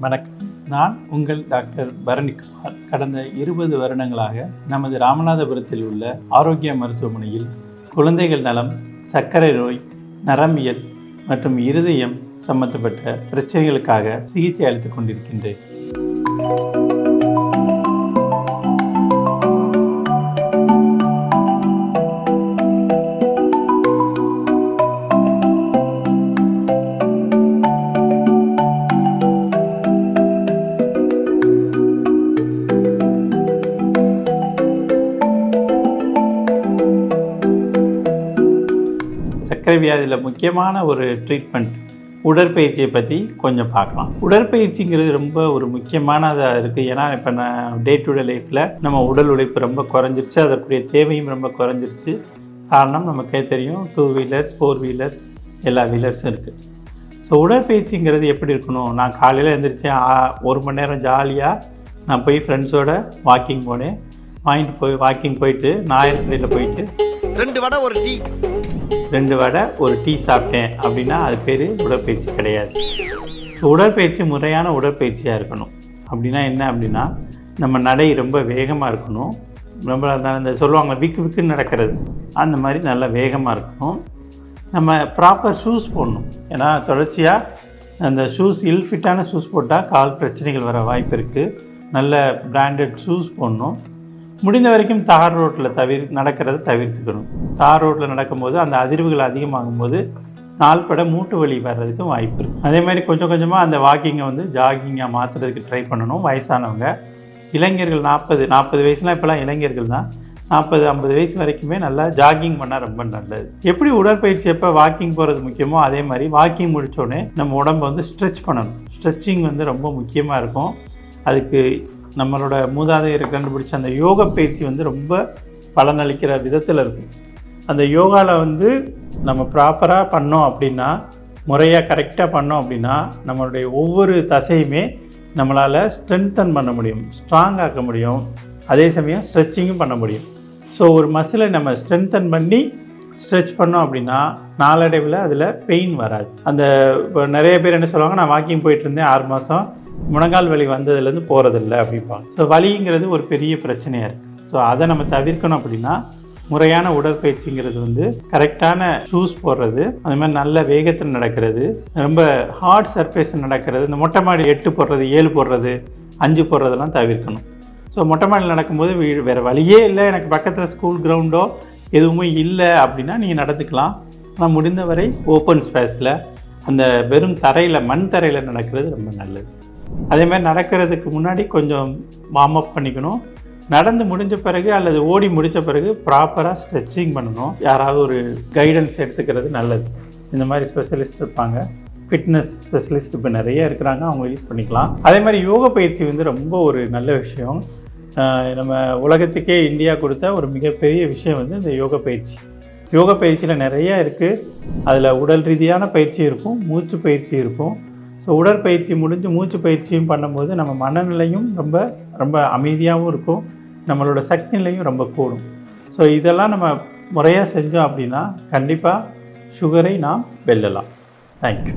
வணக்கம். நான் உங்கள் டாக்டர் பரணிக்குமார். கடந்த 20 வருடங்களாக நமது ராமநாதபுரத்தில் உள்ள ஆரோக்கிய மருத்துவமனையில் குழந்தைகள் நலம், சர்க்கரை நோய், நரம்பியல் மற்றும் இருதயம் சம்பந்தப்பட்ட பிரச்சனைகளுக்காக சிகிச்சை அளித்துக் கொண்டிருக்கின்றேன். சர்க்கரை வியாதியில் முக்கியமான ஒரு ட்ரீட்மெண்ட் உடற்பயிற்சியை பற்றி கொஞ்சம் பார்க்கலாம். உடற்பயிற்சிங்கிறது ரொம்ப ஒரு முக்கியமானதாக இருக்குது. ஏன்னா இப்போ நான் டே டு டே லைஃப்பில் நம்ம உடல் உழைப்பு ரொம்ப குறைஞ்சிருச்சு, அதற்குரிய தேவையும் ரொம்ப குறைஞ்சிருச்சு. காரணம் நமக்கே தெரியும், 2 வீலர்ஸ் 4 வீலர்ஸ் எல்லா வீலர்ஸும் இருக்குது. ஸோ உடற்பயிற்சிங்கிறது எப்படி இருக்கணும்? நான் காலையில் எழுந்திரிச்சேன், 1 மணி நேரம் ஜாலியாக நான் போய் ஃப்ரெண்ட்ஸோடு வாக்கிங் போனேன். வாக்கிங் போயிட்டு ஞாயிற்றுக்கிழமையில் போயிட்டு 2 வடை ஒரு டீ சாப்பிட்டேன் அப்படின்னா அது பேர் உடற்பயிற்சி கிடையாது. ஸோ உடற்பயிற்சி முறையான உடற்பயிற்சியாக இருக்கணும். அப்படின்னா என்ன அப்படின்னா, நம்ம நடை ரொம்ப வேகமாக இருக்கணும். ரொம்ப அந்த சொல்லுவாங்க விக்குன்னு நடக்கிறது, அந்த மாதிரி நல்லா வேகமாக இருக்கணும். நம்ம ப்ராப்பர் ஷூஸ் போடணும். ஏன்னா தொடர்ச்சியாக அந்த ஷூஸ் இல்ஃபிட்டான ஷூஸ் போட்டால் கால் பிரச்சனைகள் வர வாய்ப்பு இருக்குது. நல்ல பிராண்டட் ஷூஸ் போடணும். முடிந்த வரைக்கும் தார் ரோட்டில் நடக்கிறத தவிர்த்துக்கணும். தார் ரோட்டில் நடக்கும்போது அந்த அதிர்வுகள் அதிகமாகும் போது நாள்பட மூட்டு வலி வர்றதுக்கு வாய்ப்பு இருக்குது. அதே மாதிரி கொஞ்சம் கொஞ்சமாக அந்த வாக்கிங்கை ஜாகிங்காக மாற்றுறதுக்கு ட்ரை பண்ணணும். வயசானவங்க, இளைஞர்கள் 40 வயசுலாம் இப்போலாம் இளைஞர்கள் தான், 40-50 வயசு வரைக்குமே நல்லா ஜாகிங் பண்ணால் ரொம்ப நல்லது. எப்படி உடற்பயிற்சி எப்போ வாக்கிங் போகிறது முக்கியமோ அதே மாதிரி வாக்கிங் முடித்தோடனே நம்ம உடம்பை ஸ்ட்ரெச் பண்ணணும். ஸ்ட்ரெச்சிங் ரொம்ப முக்கியமாக இருக்கும். அதுக்கு நம்மளோட மூதாதையரை கண்டுபிடிச்ச அந்த யோகா பயிற்சி ரொம்ப பலனளிக்கிற விதத்தில் இருக்கும். அந்த யோகாவில் நம்ம ப்ராப்பராக பண்ணோம் அப்படின்னா, முறையாக கரெக்டாக பண்ணோம் அப்படின்னா, நம்மளுடைய ஒவ்வொரு தசையுமே நம்மளால் ஸ்ட்ரென்தன் பண்ண முடியும், ஸ்ட்ராங் ஆக்க முடியும். அதே சமயம் ஸ்ட்ரெச்சிங்கும் பண்ண முடியும். ஸோ ஒரு மசிலை நம்ம ஸ்ட்ரென்தன் பண்ணி ஸ்ட்ரெச் பண்ணோம் அப்படின்னா நாளடைவில் அதில் பெயின் வராது. அந்த இப்போ நிறைய பேர் என்ன சொல்லுவாங்க, நான் வாக்கிங் போயிட்டு இருந்தேன் 6 மாதம், முழங்கால் வலி வந்ததுலேருந்து போகிறதில்ல அப்படிம்பாங்க. ஸோ வலிங்கிறது ஒரு பெரிய பிரச்சனையாக இருக்குது. ஸோ அதை நம்ம தவிர்க்கணும் அப்படின்னா முறையான உடற்பயிற்சிங்கிறது கரெக்டான ஷூஸ் போடுறது, அது மாதிரி நல்ல வேகத்தில் நடக்கிறது, ரொம்ப ஹார்ட் சர்ஃபேஸ் நடக்கிறது, இந்த மொட்டை மாடி 8 போடுறது, 7 போடுறது, 5 போடுறதெல்லாம் தவிர்க்கணும். ஸோ மொட்டை மாடியில் நடக்கும்போது வேறு வழியே இல்லை, எனக்கு பக்கத்தில் ஸ்கூல் கிரவுண்டோ எதுவுமே இல்லை அப்படின்னா நீங்கள் நடந்துக்கலாம். ஆனால் முடிந்தவரை ஓப்பன் ஸ்பேஸில் அந்த வெறும் தரையில், மண் தரையில் நடக்கிறது ரொம்ப நல்லது. அதே மாதிரி நடக்கிறதுக்கு முன்னாடி கொஞ்சம் வார்ம் அப் பண்ணிக்கணும். நடந்து முடிஞ்ச பிறகு அல்லது ஓடி முடித்த பிறகு ப்ராப்பராக ஸ்ட்ரெச்சிங் பண்ணணும். யாராவது ஒரு கைடன்ஸ் எடுத்துக்கிறது நல்லது. இந்த மாதிரி ஸ்பெஷலிஸ்ட் இருப்பாங்க, ஃபிட்னஸ் ஸ்பெஷலிஸ்ட் இப்போ நிறைய இருக்கிறாங்க, அவங்க யூஸ் பண்ணிக்கலாம். அதே மாதிரி யோகா பயிற்சி ரொம்ப ஒரு நல்ல விஷயம். நம்ம உலகத்துக்கே இந்தியா கொடுத்த ஒரு மிகப்பெரிய விஷயம் இந்த யோகா பயிற்சி. யோகா பயிற்சியில் நிறையா இருக்குது. அதில் உடல் ரீதியான பயிற்சி இருக்கும், மூச்சு பயிற்சி இருக்கும். ஸோ உடற்பயிற்சி முடிஞ்சு மூச்சு பயிற்சியும் பண்ணும்போது நம்ம மனநிலையும் ரொம்ப ரொம்ப அமைதியாகவும் இருக்கும், நம்மளோட சக்தி நிலையும் ரொம்ப கூடும். ஸோ இதெல்லாம் நம்ம முறையாக செஞ்சோம் அப்படின்னா கண்டிப்பாக சுகரை நாம் வெல்லலாம். தேங்க்யூ.